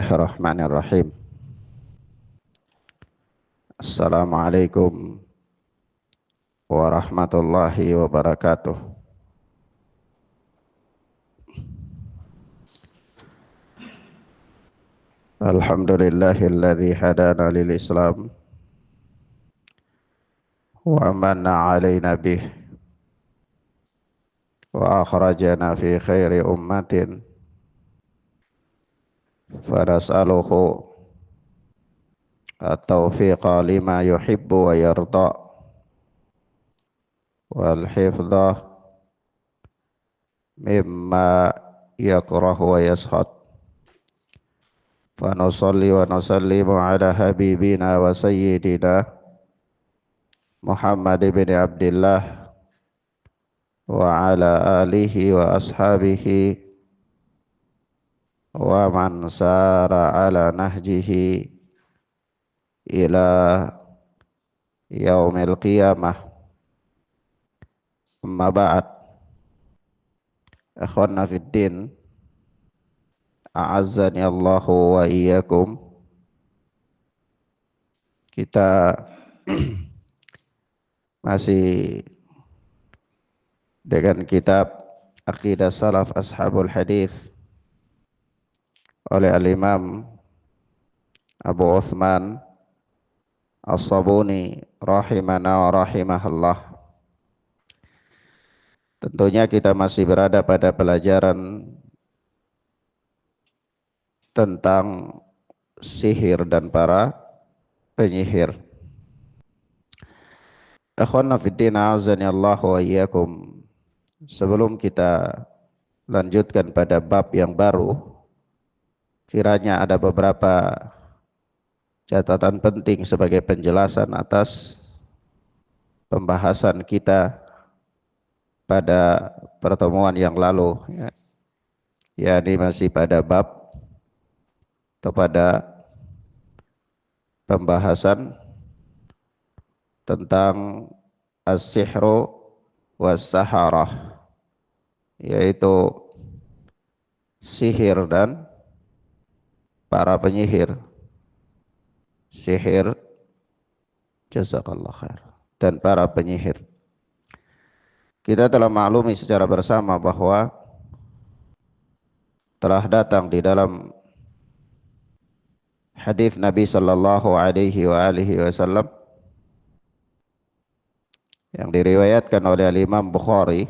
Bismillahirrahmanirrahim. Assalamualaikum warahmatullahi wabarakatuh. Alhamdulillahilladzi hadana lil Islam wa manna alaina bih wa akhrajana fi khairi ummatin fanas'aluhu at-taufiqa lima yuhibbu wa yarda wal hifdha mimma yakrahu wa yaskhad. Fa nusalli wa nusallimu ala habibina wa sayyidina Muhammad ibn Abdullah wa ala alihi wa ashabihi wa man sara ala nahjihi ila yaumil qiyamah. Amma ba'd. Akhwana fid din, a'azzani Allahu wa iyyakum. Kita masih dengan kitab Aqidah Salaf Ashabul Hadith oleh Al-Imam Abu Uthman As-Sabuni rahimana wa rahimahullah. Tentunya kita masih berada pada pelajaran tentang sihir dan para penyihir. Akhwana fiddin, a'azani Allah wa iyyakum. Sebelum kita lanjutkan pada bab yang baru, kiranya ada beberapa catatan penting sebagai penjelasan atas pembahasan kita pada pertemuan yang lalu, yakni masih pada bab atau pada pembahasan tentang as-sihru was-saharah, yaitu sihir dan para penyihir. Sihir, jazakallah khair, dan para penyihir. Kita telah maklumi secara bersama bahwa telah datang di dalam hadis Nabi sallallahu alaihi wasallam yang diriwayatkan oleh Al-Imam Bukhari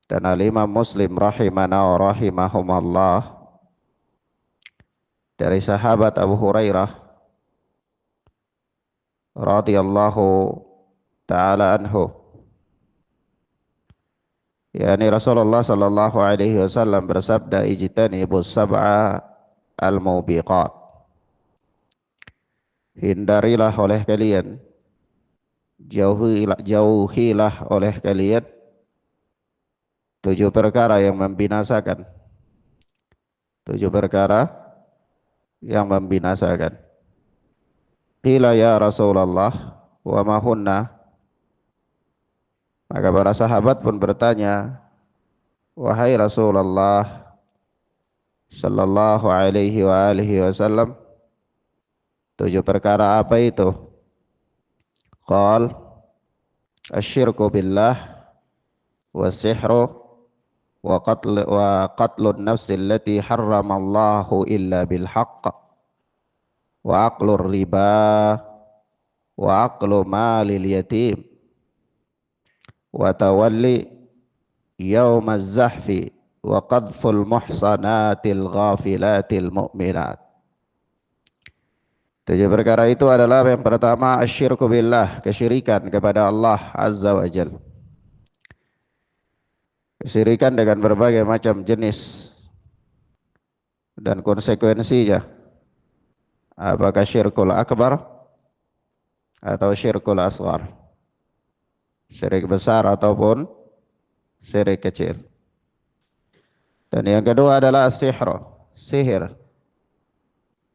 dan Al-Imam Muslim rahimana wa rahimahumallah, dari sahabat Abu Hurairah radhiyallahu ta'ala anhu, yakni Rasulullah sallallahu alaihi wasallam bersabda, ijtanibus sab'a al-mubiqat, hindarilah oleh kalian, jauhilah oleh kalian 7 perkara yang membinasakan. 7 perkara yang membinasakan. Qila ya Rasulullah wa ma hunna. Maka para sahabat pun bertanya, wahai Rasulullah sallallahu alaihi wasallam, 7 perkara apa itu? Qal asyirku billah was-sihru wa qatlun nafsi allati harramallahu illa bil haqq wa aqlur riba wa aqlu malil yatim wa tawalli yawmaz zahfi wa qadful muhsanatil ghafilatil mu'minat. 7 perkara itu adalah yang pertama, asyirku billah, kesyirikan kepada Allah azza wa jalla. Kesyirikan dengan berbagai macam jenis dan konsekuensinya, apakah syirkul akbar atau syirkul asghar, syirik besar ataupun syirik kecil. Dan yang kedua adalah as-sihr, sihir.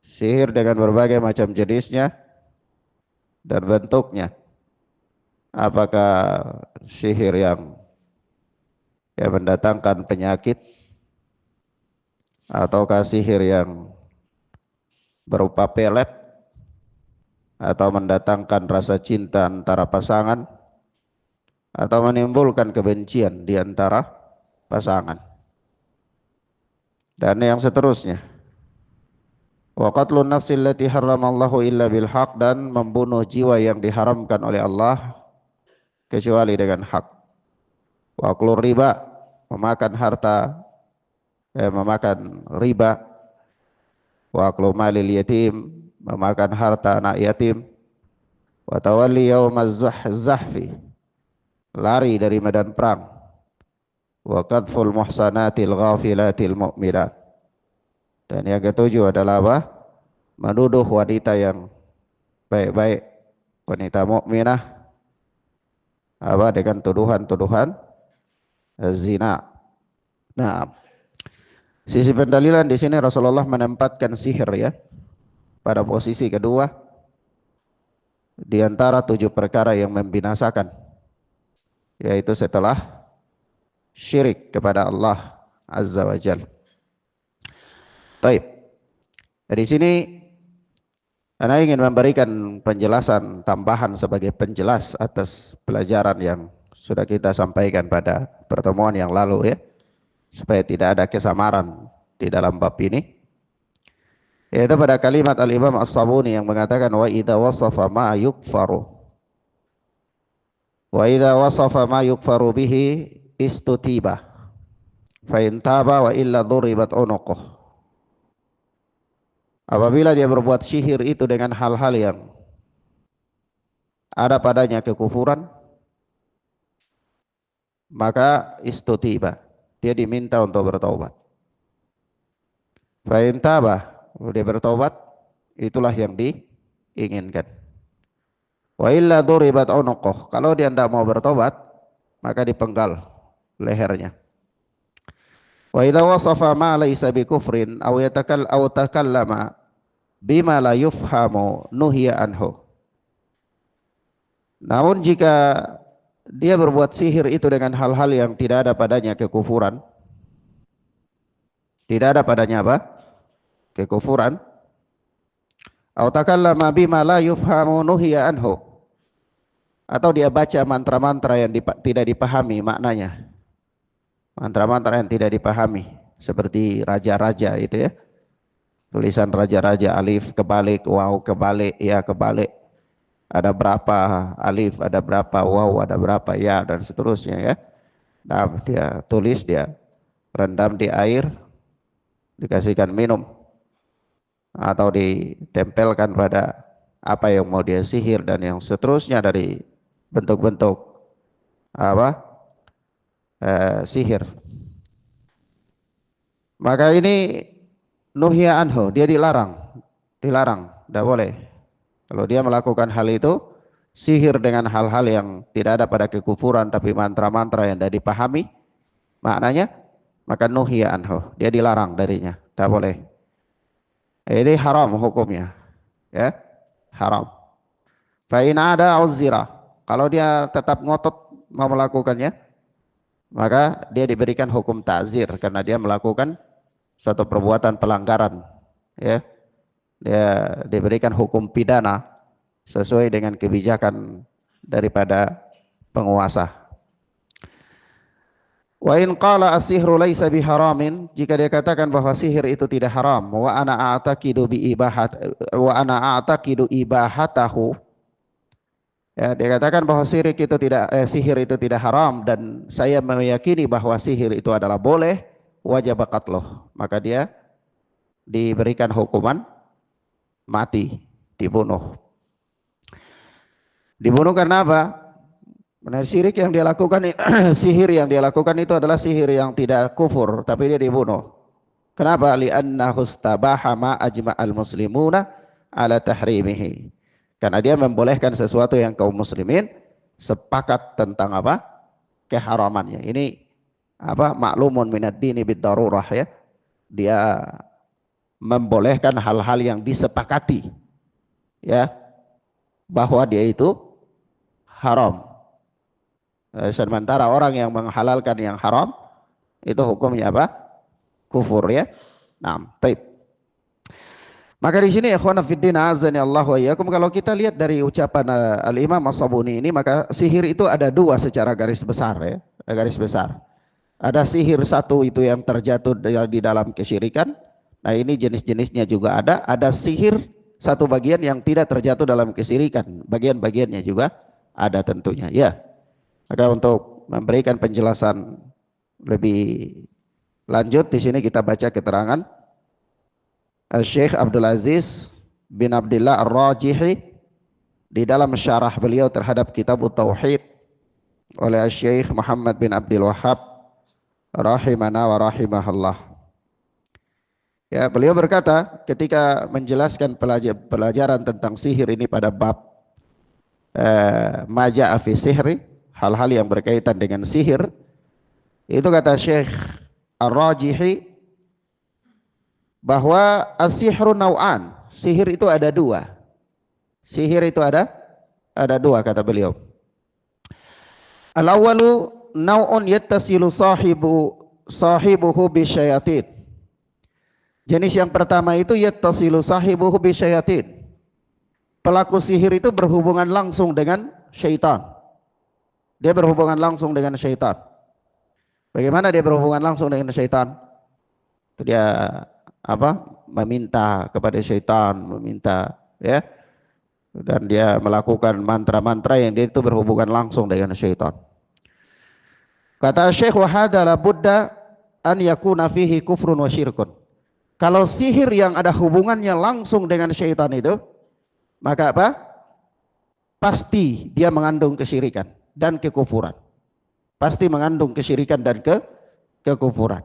Sihir dengan berbagai macam jenisnya dan bentuknya. Apakah sihir yang mendatangkan penyakit, ataukah sihir yang berupa pelet atau mendatangkan rasa cinta antara pasangan atau menimbulkan kebencian di antara pasangan dan yang seterusnya. Wa qatlun nafsi allati harramallahu illa bil haq, dan membunuh jiwa yang diharamkan oleh Allah kecuali dengan hak. Wa aklur riba, memakan harta memakan riba. Wa aklu malil yatim, memakan harta anak yatim. Wa tawalli yaumaz zahfi, lari dari medan perang. Wa qadful muhsanatil ghafilatil mu'minat, dan yang ketujuh adalah apa? Menuduh wanita yang baik-baik, wanita mukminah dengan tuduhan-tuduhan zina. Nah, sisi pendalilan di sini Rasulullah menempatkan sihir ya pada posisi kedua di antara 7 perkara yang membinasakan, yaitu setelah syirik kepada Allah Azza wa Jalla. Baik. Di sini Ana ingin memberikan penjelasan tambahan sebagai penjelas atas pelajaran yang sudah kita sampaikan pada pertemuan yang lalu ya, supaya tidak ada kesamaran di dalam bab ini. Yaitu pada kalimat Al-Imam As-Sabuni yang mengatakan wa idza wasafa ma yukfaru bihi istutiba fa in taba wa illa duribat unuquh. Apabila dia berbuat sihir itu dengan hal-hal yang ada padanya kekufuran, maka istutiba, dia diminta untuk bertaubat. Fa in taba, dia bertaubat, itulah yang diinginkan. Wa illa duribat unuquh, kalau dia tidak mau bertobat, maka dipenggal lehernya. Wa idza wasafa ma laysa bi kufrin aw takallama bima la yufhamu nuhiya anhu. Namun jika dia berbuat sihir itu dengan hal-hal yang tidak ada padanya kekufuran, tidak ada padanya apa? Kekufuran. Aw takallama bima la yufhamu nuhiya anhu, atau dia baca mantra-mantra yang tidak dipahami maknanya, mantra-mantra yang tidak dipahami, seperti raja-raja itu ya, tulisan raja-raja, alif kebalik, waw kebalik, ya kebalik, ada berapa alif, ada berapa waw, ada berapa ya, dan seterusnya ya. Nah, dia tulis, dia rendam di air, dikasihkan minum, atau ditempelkan pada apa yang mau dia sihir, dan yang seterusnya dari bentuk-bentuk sihir. Maka ini nuhya anhu, dia dilarang, tidak boleh. Kalau dia melakukan hal itu, sihir dengan hal-hal yang tidak ada pada kekufuran, tapi mantra-mantra yang tidak dipahami maknanya, maka nuhya anhu, dia dilarang darinya, tidak boleh. Ini haram hukumnya, ya, haram. Fa in ada uzira, kalau dia tetap ngotot mau melakukannya, maka dia diberikan hukum ta'zir karena dia melakukan suatu perbuatan pelanggaran, ya. Dia diberikan hukum pidana sesuai dengan kebijakan daripada penguasa. Wa in qala as-sihru laisa biharamin, jika dia katakan bahwa sihir itu tidak haram, wa ana a'taqidu ibahatahu, ya, dia katakan bahwa sihir itu tidak haram, dan saya meyakini bahwa sihir itu adalah boleh, wajib qatluh, maka dia diberikan hukuman mati, dibunuh. Dibunuh karena apa? Karena syirik yang dia lakukan, sihir yang dia lakukan itu adalah sihir yang tidak kufur, tapi dia dibunuh. Kenapa? Li'annahu istabaha ma ajma'al muslimuna ala tahrimihi. Karena dia membolehkan sesuatu yang kaum muslimin sepakat tentang apa? Keharamannya. Ini apa? Maklumun minad dini bid darurah, ya. Dia membolehkan hal-hal yang disepakati, ya, bahwa dia itu haram. Sementara orang yang menghalalkan yang haram itu hukumnya apa? Kufur, ya. Nah, taib. Maka di sini ikhwana fiddin azani Allah wa iyyakum, kalau kita lihat dari ucapan Al-Imam As-Sabuni ini, maka sihir itu ada dua secara garis besar ya, garis besar. Ada sihir satu itu yang terjatuh di dalam kesyirikan. Nah, ini jenis-jenisnya juga ada. Ada sihir satu bagian yang tidak terjatuh dalam kesyirikan. Bagian-bagiannya juga ada tentunya ya. Maka untuk memberikan penjelasan lebih lanjut di sini kita baca keterangan Syekh Abdul Aziz bin Abdullah Ar-Rajihi di dalam syarah beliau terhadap kitab Tauhid oleh Syekh Muhammad bin Abdul Wahhab rahimana wa rahimahallah. Ya, beliau berkata ketika menjelaskan pelajaran tentang sihir ini pada bab maja'a fi sihri, hal-hal yang berkaitan dengan sihir, itu kata Syekh Ar-Rajihi bahwa as-sihru naw'an, sihir itu ada dua. Sihir itu ada dua kata beliau. Al-awwalu naw'un yattasilu sahibuhu bisyayatin. Jenis yang pertama itu yattasilu sahibuhu bisyayatin. Pelaku sihir itu berhubungan langsung dengan syaitan. Dia berhubungan langsung dengan syaitan. Bagaimana dia berhubungan langsung dengan syaitan? Itu dia meminta kepada syaitan, meminta ya, dan dia melakukan mantra-mantra yang dia itu berhubungan langsung dengan syaitan. Kata Syekh, wa hadza la budda an yakuna fihi kufrun wa syirkun. Kalau sihir yang ada hubungannya langsung dengan syaitan itu, maka apa? Pasti dia mengandung kesyirikan dan kekufuran. Pasti mengandung kesyirikan dan kekufuran.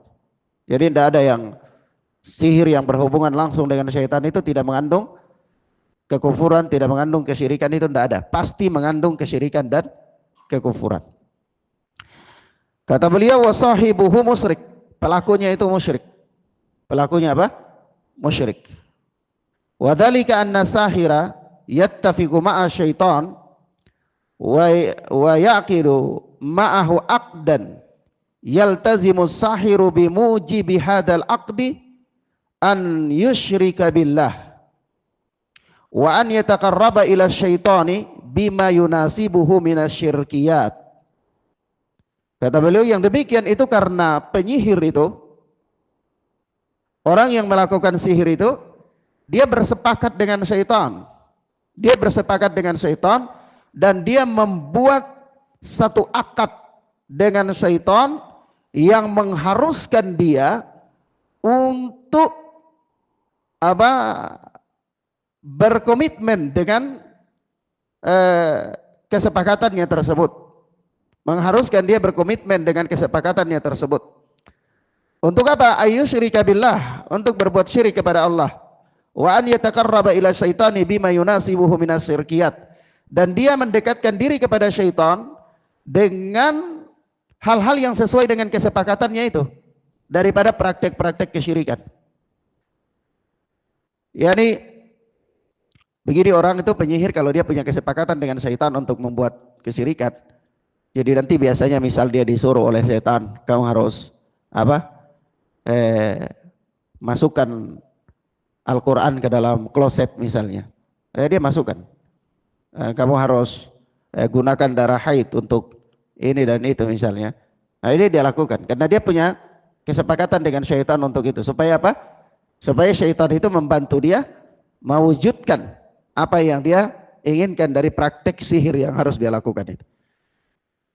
Jadi tidak ada yang sihir yang berhubungan langsung dengan syaitan itu tidak mengandung kekufuran, tidak mengandung kesyirikan, itu tidak ada. Pasti mengandung kesyirikan dan kekufuran. Kata beliau, wasahibuhu musyrik. Pelakunya itu musyrik. Pelakunya apa? Musyrik. Wadhalika anna sahira yattafiqu ma'a syaitan wa yaqilu ma'ahu aqdan yaltazimu sahiru bimujibi hadal aqdi an yusyrika billah wa an yataqarraba ila syaitani bima yunasibuhu minasyirkiyat. Kata beliau, yang demikian itu karena penyihir itu, orang yang melakukan sihir itu, dia bersepakat dengan syaitan. Dia bersepakat dengan syaitan dan dia membuat satu akad dengan syaitan yang mengharuskan dia untuk berkomitmen dengan kesepakatannya tersebut. Mengharuskan dia berkomitmen dengan kesepakatannya tersebut. Untuk apa? Ayyusyrika billah, untuk berbuat syirik kepada Allah. Wa an yataqarraba ila syaitani bima yunasibuhu minasyirkiyat, dan dia mendekatkan diri kepada syaitan dengan hal-hal yang sesuai dengan kesepakatannya itu daripada praktek-praktek kesyirikan. Yani begini, orang itu penyihir kalau dia punya kesepakatan dengan syaitan untuk membuat kesyirikan. Jadi nanti biasanya misal dia disuruh oleh syaitan, kamu harus masukkan Al-Quran ke dalam kloset misalnya. Dia masukkan. Kamu harus gunakan darah haid untuk ini dan itu misalnya. Nah, ini dia lakukan karena dia punya kesepakatan dengan syaitan untuk itu. Supaya apa? Supaya syaitan itu membantu dia mewujudkan apa yang dia inginkan dari praktek sihir yang harus dia lakukan itu.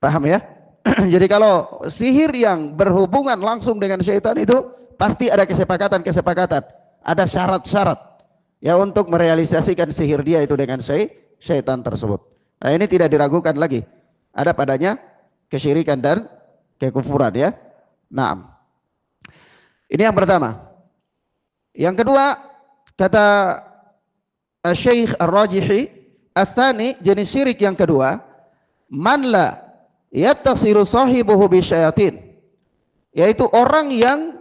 Paham ya? Jadi kalau sihir yang berhubungan langsung dengan syaitan itu pasti ada kesepakatan-kesepakatan, ada syarat-syarat ya untuk merealisasikan sihir dia itu dengan syaitan tersebut. Nah, ini tidak diragukan lagi, ada padanya kesyirikan dan kekufuran ya. Naam. Ini yang pertama. Yang kedua, kata Syekh Ar-Rajihi, ats-tsani, jenis syirik yang kedua, man la yattasilu sahibuhu bisyayatin, yaitu orang yang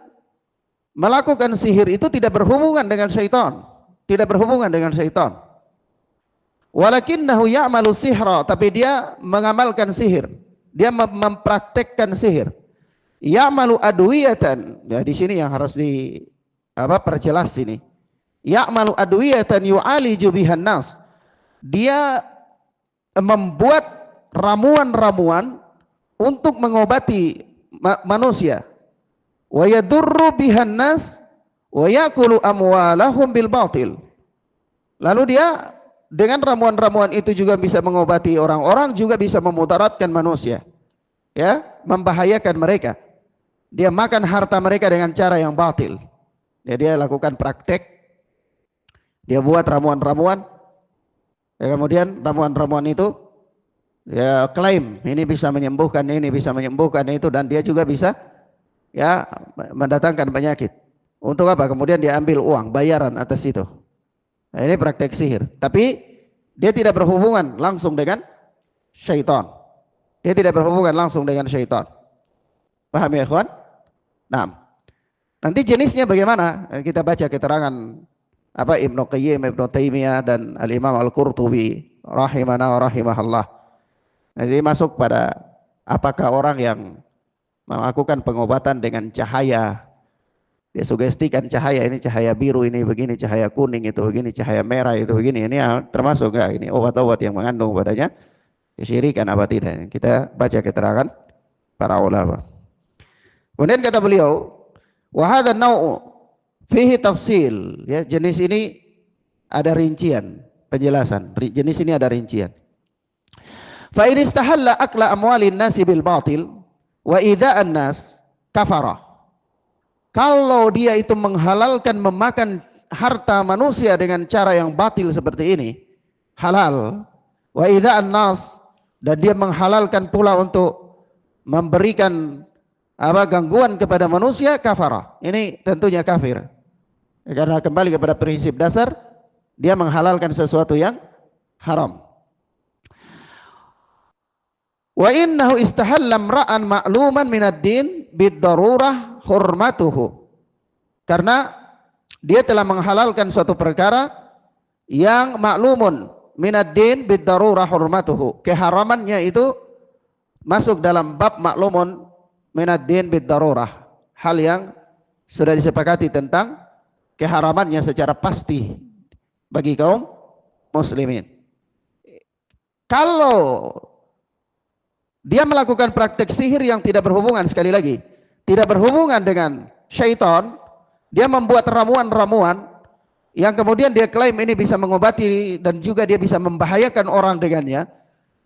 melakukan sihir itu tidak berhubungan dengan syaitan, tidak berhubungan dengan syaitan. Walakinnahu ya'malu sihra, tapi dia mengamalkan sihir, dia mempraktekkan sihir. Ya'malu adwiyatan, ya di sini yang harus perjelas ini. Ya'malu adwiyatan yu'aliju bihan nas. Dia membuat ramuan-ramuan untuk mengobati manusia. Wa yadurru bihan nas wa yakulu amwalahum bil batil. Lalu dia dengan ramuan-ramuan itu juga bisa mengobati orang-orang, juga bisa memudaratkan manusia. Ya, membahayakan mereka. Dia makan harta mereka dengan cara yang batil. Ya, dia lakukan praktek. Dia buat ramuan-ramuan. Ya, kemudian ramuan-ramuan itu ya klaim ini bisa menyembuhkan ini, bisa menyembuhkan itu, dan dia juga bisa ya mendatangkan penyakit. Untuk apa? Kemudian dia ambil uang, bayaran atas itu. Nah, ini praktek sihir. Tapi dia tidak berhubungan langsung dengan syaitan. Dia tidak berhubungan langsung dengan syaitan. Paham ya, ikhwan? Nah, nanti jenisnya bagaimana? Kita baca keterangan Ibnu Qayyim, Ibnu Taimiyah, dan Al-Imam Al-Qurtubi rahimana wa rahimahallah. Jadi masuk pada apakah orang yang melakukan pengobatan dengan cahaya. Dia sugestikan cahaya, ini cahaya biru, ini begini, cahaya kuning itu begini, cahaya merah itu begini. Ini termasuk enggak ini obat-obat yang mengandung padanya kesyirikan apa tidak? Kita baca keterangan para ulama. Kemudian kata beliau, wa hadha an-naw'u fihi tafsil, ya, jenis ini ada rincian, penjelasan. Jenis ini ada rincian. Fa in istahalla akla amwalin nasi bil batil wa idza'an nas kafara. Kalau dia itu menghalalkan memakan harta manusia dengan cara yang batil seperti ini, halal. Wa idza'an nas, dan dia menghalalkan pula untuk memberikan gangguan kepada manusia, kafara. Ini tentunya kafir. Karena kembali kepada prinsip dasar, dia menghalalkan sesuatu yang haram. Wa innahu istahalla imra'an ma'luman minad din bid-darurah hurmatuhu. Karena dia telah menghalalkan suatu perkara yang maklumun minad din bid-darurah hurmatuhu. Keharamannya itu masuk dalam bab maklumun minad din bid-darurah. Hal yang sudah disepakati tentang keharamannya secara pasti bagi kaum muslimin. Kalau dia melakukan praktek sihir yang tidak berhubungan, sekali lagi, tidak berhubungan dengan syaitan, dia membuat ramuan-ramuan yang kemudian dia klaim ini bisa mengobati dan juga dia bisa membahayakan orang dengannya.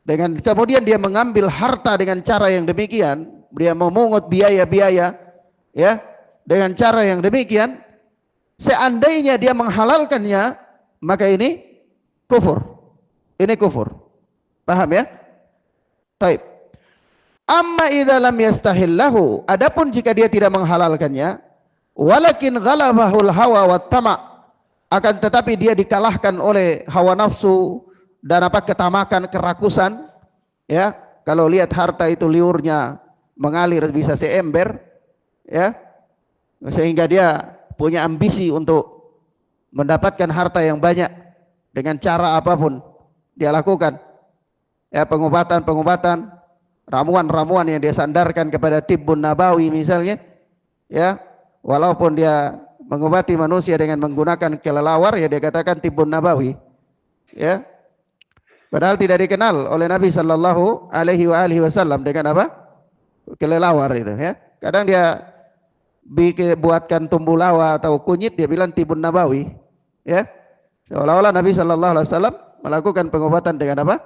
Dengan kemudian dia mengambil harta dengan cara yang demikian, dia memungut biaya-biaya, ya, dengan cara yang demikian. Seandainya dia menghalalkannya, maka ini kufur. Ini kufur. Paham ya? Taib. Amma idza lam yastahillahu, adapun jika dia tidak menghalalkannya, walakin ghalabahul hawa wat tama', akan tetapi dia dikalahkan oleh hawa nafsu dan ketamakan, kerakusan, ya. Kalau lihat harta itu liurnya mengalir bisa seember, ya, sehingga dia punya ambisi untuk mendapatkan harta yang banyak dengan cara apapun dia lakukan, ya, pengobatan-pengobatan, ramuan-ramuan yang dia sandarkan kepada tibbun nabawi misalnya, ya, walaupun dia mengobati manusia dengan menggunakan kelelawar, ya dia katakan tibbun nabawi, ya, padahal tidak dikenal oleh Nabi Sallallahu Alaihi Wasallam dengan apa? Kelelawar itu, ya. Kadang dia buatkan tumbulawa atau kunyit, dia bilang tibbun nabawi, ya, seolah-olah Nabi Sallallahu Alaihi Wasallam melakukan pengobatan dengan apa?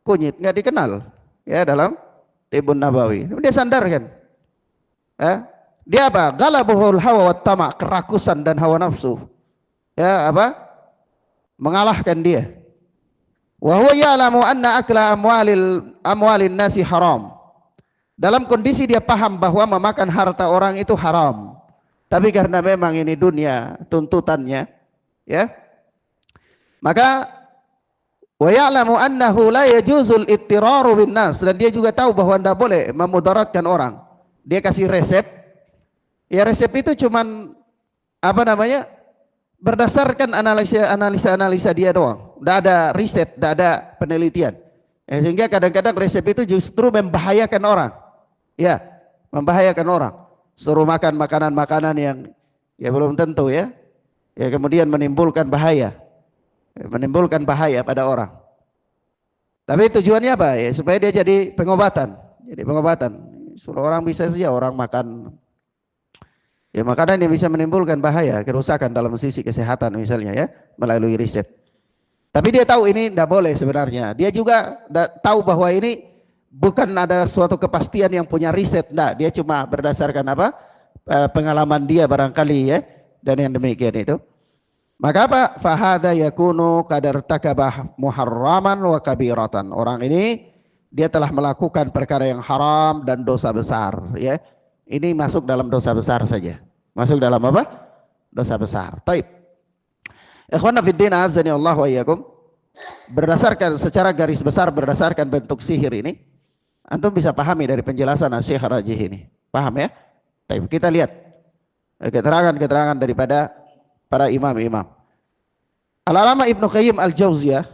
Kunyit, nggak dikenal, ya, dalam tibbun nabawi. Dia sandarkan, ya. Dia apa? Galabuhul hawa wat tama', kerakusan dan hawa nafsu, ya, mengalahkan dia. Wa huwa ya'lamu anna akla amwalin nasi haram. Dalam kondisi dia paham bahwa memakan harta orang itu haram. Tapi karena memang ini dunia tuntutannya, ya, maka wa ya'lamu annahu la yajuzul ittiraru bin nas, dan dia juga tahu bahwa tidak boleh memudaratkan orang. Dia kasih resep. Ya, resep itu cuman berdasarkan analisa dia doang. Tidak ada riset, tidak ada penelitian. Sehingga kadang-kadang resep itu justru membahayakan orang. Ya, membahayakan orang. Suruh makan makanan-makanan yang Ya belum tentu ya. Ya kemudian menimbulkan bahaya. Menimbulkan bahaya pada orang. Tapi tujuannya apa? Ya supaya dia jadi pengobatan. Jadi pengobatan. Suruh orang bisa saja orang makan ya makanan yang bisa menimbulkan bahaya, kerusakan dalam sisi kesehatan misalnya ya, melalui riset. Tapi dia tahu ini tidak boleh sebenarnya. Dia juga tahu bahwa ini bukan ada suatu kepastian yang punya riset. Nah, dia cuma berdasarkan apa? Pengalaman dia barangkali ya. Dan yang demikian itu. Maka apa? Fahada yakunu kadar takabah muharraman wa kabiratan. Orang ini dia telah melakukan perkara yang haram dan dosa besar. Ya, ini masuk dalam dosa besar saja. Masuk dalam apa? Dosa besar. Taib. Ikhwana fiddin azani Allah wa iyyakum. Berdasarkan secara garis besar berdasarkan bentuk sihir ini, antum bisa pahami dari penjelasan Syekh Rajih ini. Paham ya? Taib. Kita lihat keterangan-keterangan daripada para imam-imam. Al-Alama Ibnu Qayyim Al-Jauziyah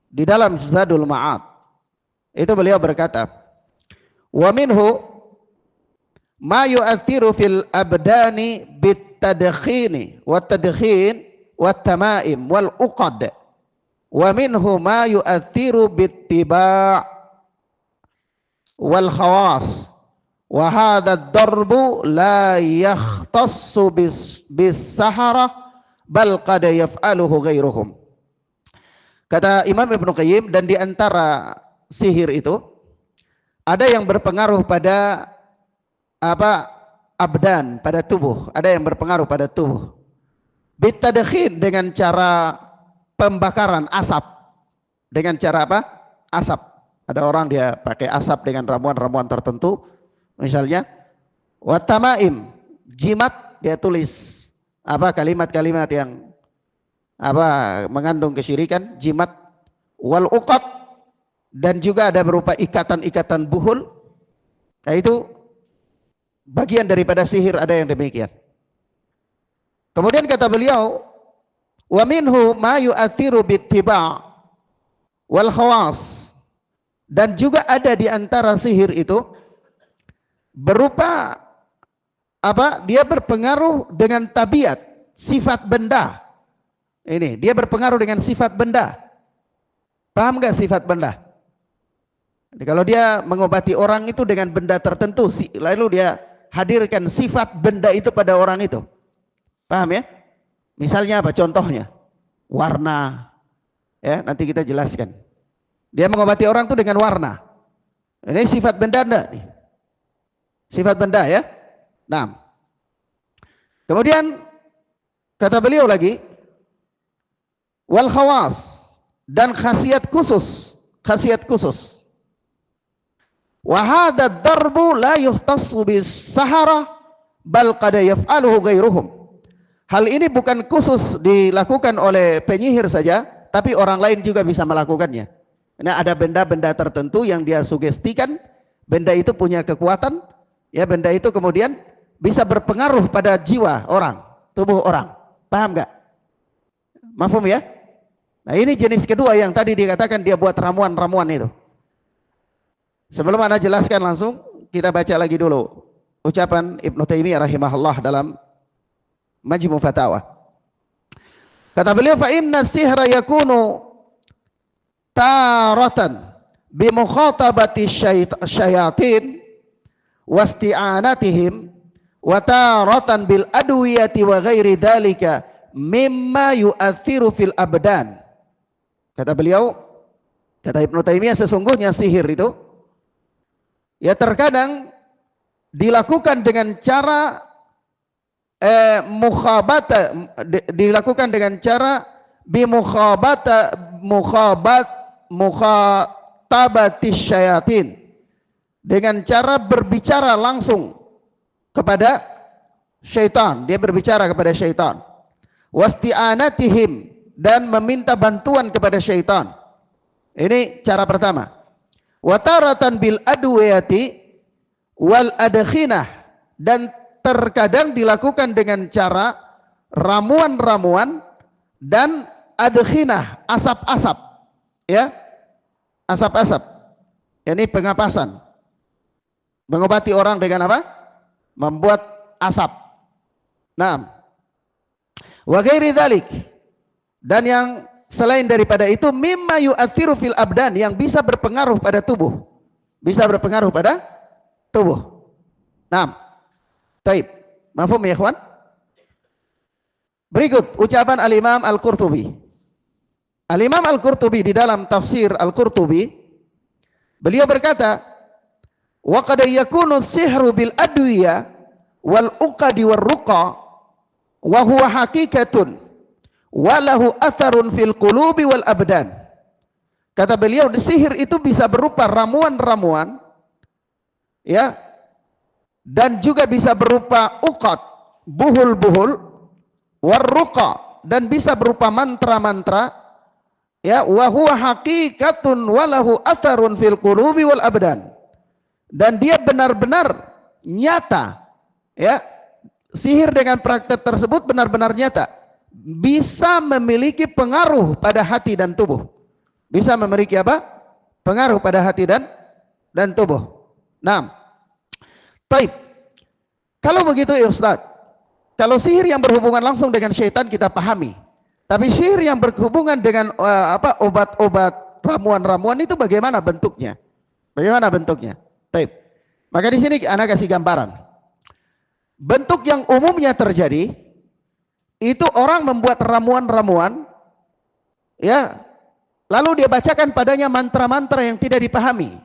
di dalam Zadul Ma'ad itu beliau berkata, "Wa minhu ma yu'athiru fil abdani bit-tadkhini wat-tadkhin wat-tamaim wal-uqad. Wa minhu ma yu'athiru bit-tiba' wal-khawas. Wa hadha ad-darbu la yakhtassu bis-sahara bal qad yaf'aluhu ghairuhum." Kata Imam Ibnu Qayyim, dan di antara sihir itu ada yang berpengaruh pada apa? Abdan, pada tubuh, ada yang berpengaruh pada tubuh. Bitadkhin, dengan cara pembakaran asap. Dengan cara apa? Asap. Ada orang dia pakai asap dengan ramuan-ramuan tertentu misalnya. Watamaim, jimat, dia tulis apa kalimat-kalimat yang apa mengandung kesyirikan, jimat. Wal uqad, dan juga ada berupa ikatan-ikatan buhul. Nah itu bagian daripada sihir, ada yang demikian. Kemudian kata beliau, wa minhu ma yu'athiru bittiba' wal khawas, dan juga ada di antara sihir itu berupa apa? Dia berpengaruh dengan tabiat, sifat benda. Ini dia berpengaruh dengan sifat benda. Paham nggak sifat benda? Jadi kalau dia mengobati orang itu dengan benda tertentu, lalu dia hadirkan sifat benda itu pada orang itu. Paham ya? Misalnya apa? Contohnya warna. Ya, nanti kita jelaskan. Dia mengobati orang itu dengan warna. Ini sifat benda enggak nih? Sifat benda ya. Nah. Kemudian kata beliau lagi, wal khawas, dan khasiat khusus, khasiat khusus. Wa hadha ad-darbu la yuhtassu bis-sahara bal qad yaf'aluhu ghairuhum. Hal ini bukan khusus dilakukan oleh penyihir saja, tapi orang lain juga bisa melakukannya. Nah, ada benda-benda tertentu yang dia sugestikan, benda itu punya kekuatan, ya benda itu kemudian bisa berpengaruh pada jiwa orang, tubuh orang. Paham nggak? Mafhum ya? Nah, ini jenis kedua yang tadi dikatakan dia buat ramuan-ramuan itu. Sebelum Anda jelaskan langsung, kita baca lagi dulu ucapan Ibnu Taimiyah rahimahullah dalam Majmu' Fatawa. Kata beliau, fa inna sihra yakunu taratan bi mukhatabati syayatin wasti'anatihim wa taratan bil adwiyati wa ghairi dzalika mimma yu'athiru fil abdan. Kata beliau, kata Ibnu Taimiyah, sesungguhnya sihir itu ya terkadang dilakukan dengan cara dilakukan dengan cara mukhatabati syayatin, dengan cara berbicara langsung kepada syaitan. Dia berbicara kepada syaitan. Wasti'anatihim, dan meminta bantuan kepada syaitan. Ini cara pertama. Wataratan bil adwiyati wal adkhinah, dan terkadang dilakukan dengan cara ramuan-ramuan dan adkhinah, asap-asap, ya, asap-asap. Ini pengapasan. Mengobati orang dengan apa? Membuat asap. Nah, Wa ghairi dzalik, dan yang selain daripada itu, mimma yu'athiru fil abdan, yang bisa berpengaruh pada tubuh. Bisa berpengaruh pada tubuh. Naam. Taib. Mafhum ya ikhwan? Berikut ucapan Al-Imam Al-Qurtubi. Al-Imam Al-Qurtubi di dalam tafsir Al-Qurtubi, beliau berkata, wa qad yakunu sihru bil adwiya wal uqadi war ruqa wa huwa haqiqatun wa lahu atharun fil qulubi wal abdan. Kata beliau, sihir itu bisa berupa ramuan-ramuan, ya, dan juga bisa berupa uqad, buhul-buhul, warruqa, dan bisa berupa mantra-mantra, ya, wa huwa haqiqatun wa lahu atharun fil qulubi wal abdan, dan dia benar-benar nyata, ya, sihir dengan praktek tersebut benar-benar nyata, bisa memiliki pengaruh pada hati dan tubuh. Bisa memiliki apa? Pengaruh pada hati dan tubuh. Nah, baik. Kalau begitu ya Ustaz, kalau sihir yang berhubungan langsung dengan syaitan kita pahami. Tapi sihir yang berhubungan dengan obat-obat, ramuan-ramuan itu bagaimana bentuknya? Bagaimana bentuknya? Baik. Maka di sini ana kasih gambaran. Bentuk yang umumnya terjadi itu orang membuat ramuan-ramuan, ya, lalu dia bacakan padanya mantra-mantra yang tidak dipahami.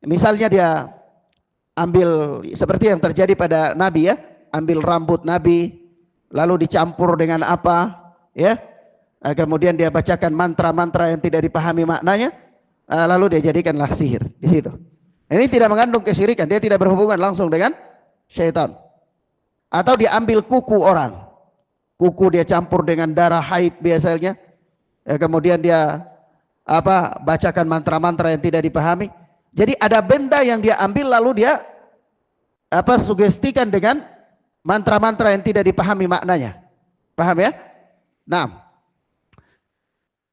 Misalnya dia ambil seperti yang terjadi pada Nabi, ya, ambil rambut Nabi lalu dicampur dengan apa, ya, kemudian dia bacakan mantra-mantra yang tidak dipahami maknanya, lalu dia jadikanlah sihir di situ. Ini tidak mengandung kesyirikan, dia tidak berhubungan langsung dengan syaitan. Atau dia ambil kuku orang, kuku dia campur dengan darah haid biasanya, ya, kemudian dia bacakan mantra-mantra yang tidak dipahami. Jadi ada benda yang dia ambil lalu dia sugestikan dengan mantra-mantra yang tidak dipahami maknanya. Paham ya? Nah,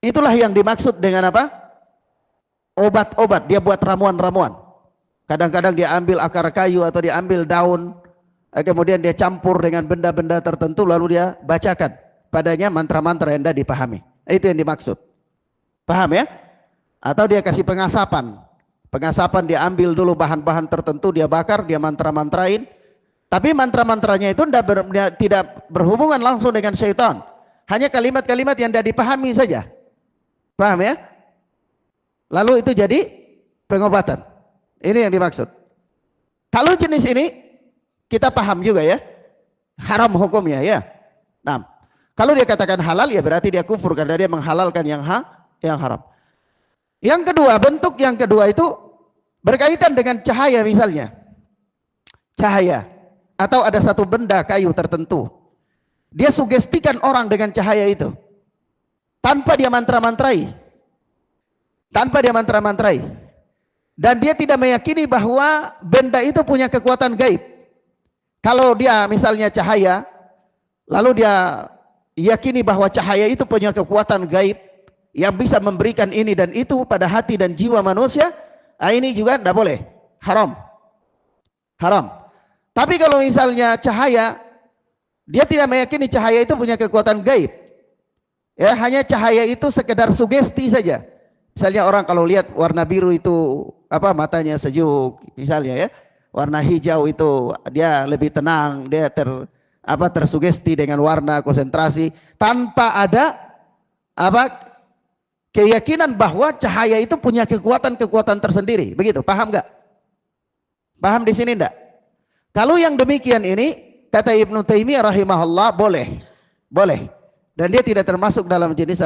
itulah yang dimaksud dengan apa? Obat-obat. Dia buat ramuan-ramuan. Kadang-kadang dia ambil akar kayu atau dia ambil daun, kemudian dia campur dengan benda-benda tertentu lalu dia bacakan padanya mantra-mantra yang tidak dipahami. Itu yang dimaksud. Paham ya? Atau dia kasih pengasapan. Pengasapan dia ambil dulu bahan-bahan tertentu, dia bakar, dia mantra-mantrain. Tapi mantra-mantranya itu tidak berhubungan langsung dengan syaitan. Hanya kalimat-kalimat yang tidak dipahami saja. Paham ya? Lalu itu jadi pengobatan. Ini yang dimaksud. Kalau jenis ini kita paham juga ya. Haram hukumnya ya. Nah, kalau dia katakan halal ya berarti dia kufur karena dia menghalalkan yang haram. Yang kedua, bentuk yang kedua itu berkaitan dengan cahaya misalnya. Cahaya. Atau ada satu benda kayu tertentu. Dia sugestikan orang dengan cahaya itu. Tanpa dia mantra-mantrai. Tanpa dia mantra-mantrai. Dan dia tidak meyakini bahwa benda itu punya kekuatan gaib. Kalau dia misalnya cahaya, lalu dia yakini bahwa cahaya itu punya kekuatan gaib yang bisa memberikan ini dan itu pada hati dan jiwa manusia, ini juga tidak boleh, haram. Haram. Tapi kalau misalnya cahaya, dia tidak meyakini cahaya itu punya kekuatan gaib. Ya, hanya cahaya itu sekedar sugesti saja. Misalnya orang kalau lihat warna biru itu matanya sejuk, misalnya ya. Warna hijau itu dia lebih tenang, dia tersugesti dengan warna, konsentrasi tanpa ada keyakinan bahwa cahaya itu punya kekuatan-kekuatan tersendiri. Begitu, paham enggak? Paham di sini enggak? Kalau yang demikian ini, kata Ibnu Taimiyah rahimahullah, boleh. Boleh. Dan dia tidak termasuk dalam jenis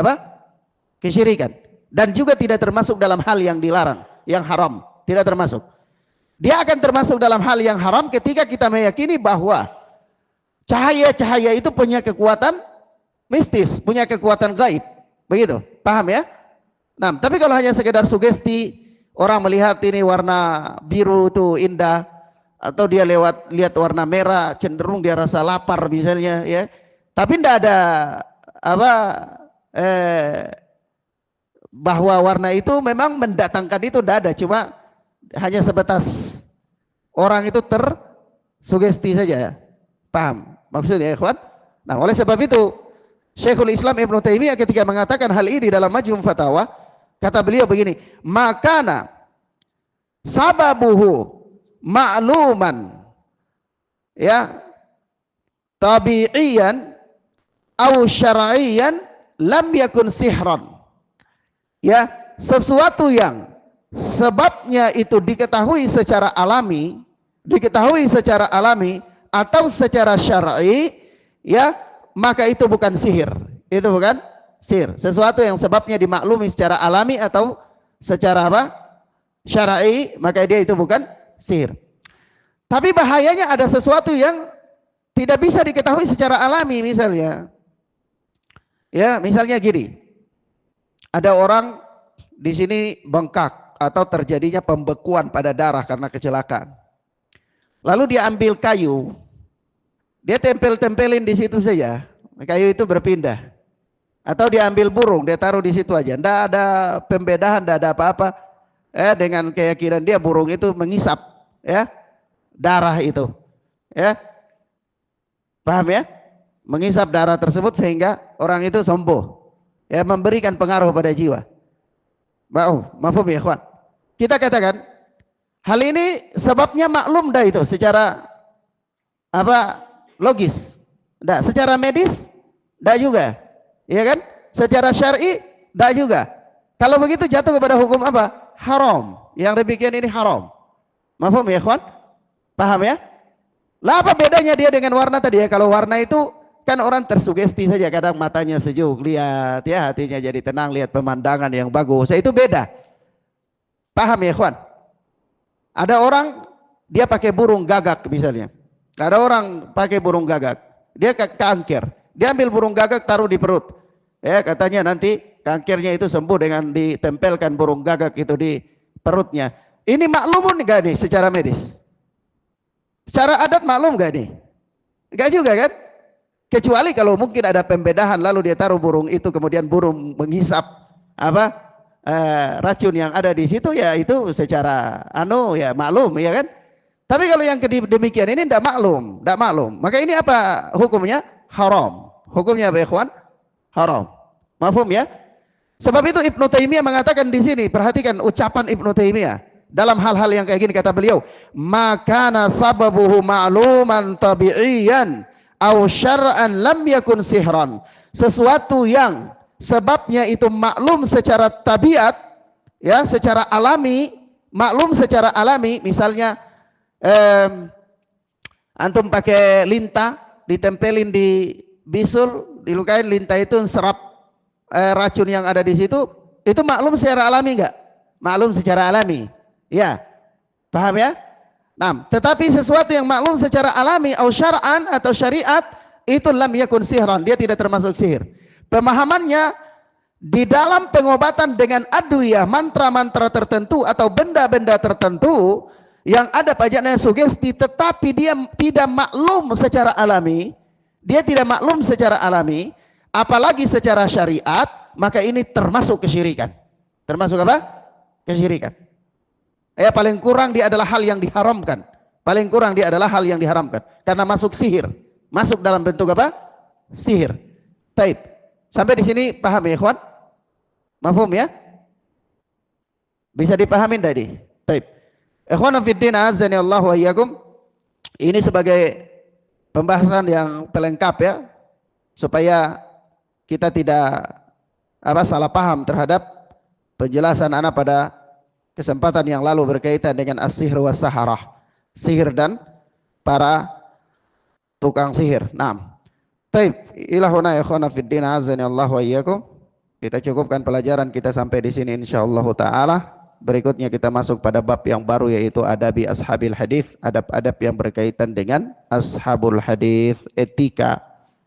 kesyirikan. Dan juga tidak termasuk dalam hal yang dilarang, yang haram. Tidak termasuk. Dia akan termasuk dalam hal yang haram ketika kita meyakini bahwa cahaya-cahaya itu punya kekuatan mistis, punya kekuatan gaib. Begitu, paham ya? Nah, tapi kalau hanya sekedar sugesti, orang melihat ini warna biru itu indah, atau dia lihat warna merah cenderung dia rasa lapar misalnya ya, tapi tidak ada bahwa warna itu memang mendatangkan itu, tidak ada, cuma hanya sebatas orang itu tersugesti saja ya. Paham maksudnya ya ikhwan? Nah, oleh sebab itu Syekhul Islam Ibnu Taimiyah ketika mengatakan hal ini dalam Majmu' Fatawa, kata beliau begini, makana sababuhu ma'luman ya tabi'iyan au syar'iyan lam yakun sihran. Ya, sesuatu yang sebabnya itu diketahui secara alami atau secara syar'i, ya, maka itu bukan sihir. Itu bukan sihir. Sesuatu yang sebabnya dimaklumi secara alami atau secara apa? Syar'i, maka dia itu bukan sihir. Tapi bahayanya ada sesuatu yang tidak bisa diketahui secara alami, misalnya. Ya, misalnya gini. Ada orang di sini bengkak atau terjadinya pembekuan pada darah karena kecelakaan. Lalu dia ambil kayu, dia tempelin di situ saja, kayu itu berpindah. Atau dia ambil burung, dia taruh di situ aja, tidak ada pembedahan, tidak ada apa-apa. Dengan keyakinan dia burung itu mengisap, ya, darah itu, ya, paham ya? Mengisap darah tersebut sehingga orang itu sembuh, ya, memberikan pengaruh pada jiwa. Mafhum ya ikhwan? Kita katakan hal ini sebabnya maklum dah itu secara apa? Logis. Dah, secara medis dah juga. Iya kan? Secara syar'i dah juga. Kalau begitu jatuh kepada hukum apa? Haram. Yang demikian ini haram. Mafhum ya ikhwan? Paham ya? Lah apa bedanya dia dengan warna tadi ya? Kalau warna itu kan orang tersugesti saja, kadang matanya sejuk, lihat ya, hatinya jadi tenang, lihat pemandangan yang bagus. Itu beda. Paham ya ikhwan? Ada orang dia pakai burung gagak misalnya. Ada orang pakai burung gagak, dia kanker, dia ambil burung gagak taruh di perut, ya, katanya nanti kankernya itu sembuh dengan ditempelkan burung gagak itu di perutnya. Ini maklum enggak nih secara medis? Secara adat maklum enggak nih? Enggak juga kan? Kecuali kalau mungkin ada pembedahan lalu dia taruh burung itu kemudian burung menghisap apa racun yang ada di situ, ya itu secara ya maklum ya kan. Tapi kalau yang demikian ini tidak maklum, maka ini apa hukumnya? Haram. Hukumnya apa ikhwan? Haram. Mafhum ya? Sebab itu Ibnu Taimiyah mengatakan di sini, perhatikan ucapan Ibnu Taimiyah dalam hal-hal yang kayak gini, kata beliau, makana sababuhu ma'luman tabi'iyan au syar'an lam yakun sihran. Sesuatu yang sebabnya itu maklum secara tabiat, ya, secara alami, misalnya antum pakai lintah, ditempelin di bisul, dilukain lintah itu serap racun yang ada di situ, itu maklum secara alami enggak? Maklum secara alami. Ya. Paham ya? Nah, tetapi sesuatu yang maklum secara alami atau syar'an atau syariat itu lam yakun sihran, dia tidak termasuk sihir. Pemahamannya di dalam pengobatan dengan adwiyah, mantra-mantra tertentu atau benda-benda tertentu yang ada pajaknya sugesti, tetapi dia tidak maklum secara alami, apalagi secara syariat, maka ini termasuk kesyirikan. Termasuk apa? Kesyirikan. Ya, paling kurang dia adalah hal yang diharamkan. Karena masuk sihir, masuk dalam bentuk apa? Sihir. Taib. Sampai di sini paham ya ikhwan? Mafhum ya? Bisa dipahamin tadi? Taib. Ikhwan fiddin azani Allah wa iyyakum. Ini sebagai pembahasan yang pelengkap ya, supaya kita tidak salah paham terhadap penjelasan anak pada kesempatan yang lalu berkaitan dengan as-sihr wa saharah, sihir dan para tukang sihir. Naam. Taib, ilahuna ikhwan fiddin azani Allah wa iyyakum. Kita cukupkan pelajaran kita sampai di sini insyaallah taala. Berikutnya kita masuk pada bab yang baru, yaitu adabi ashabil hadis, adab-adab yang berkaitan dengan ashabul hadis, etika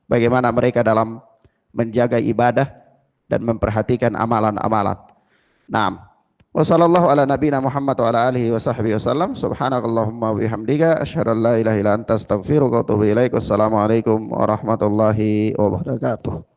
bagaimana mereka dalam menjaga ibadah dan memperhatikan amalan-amalan. Naam. Wassallallahu ala nabiyina Muhammad wa ala alihi wa sahbihi wasallam. Subhanakallahumma wa bihamdika asyhadu an la ilaha illa anta astaghfiruka wa atubu ilaik. Wassalamualaikum warahmatullahi wabarakatuh.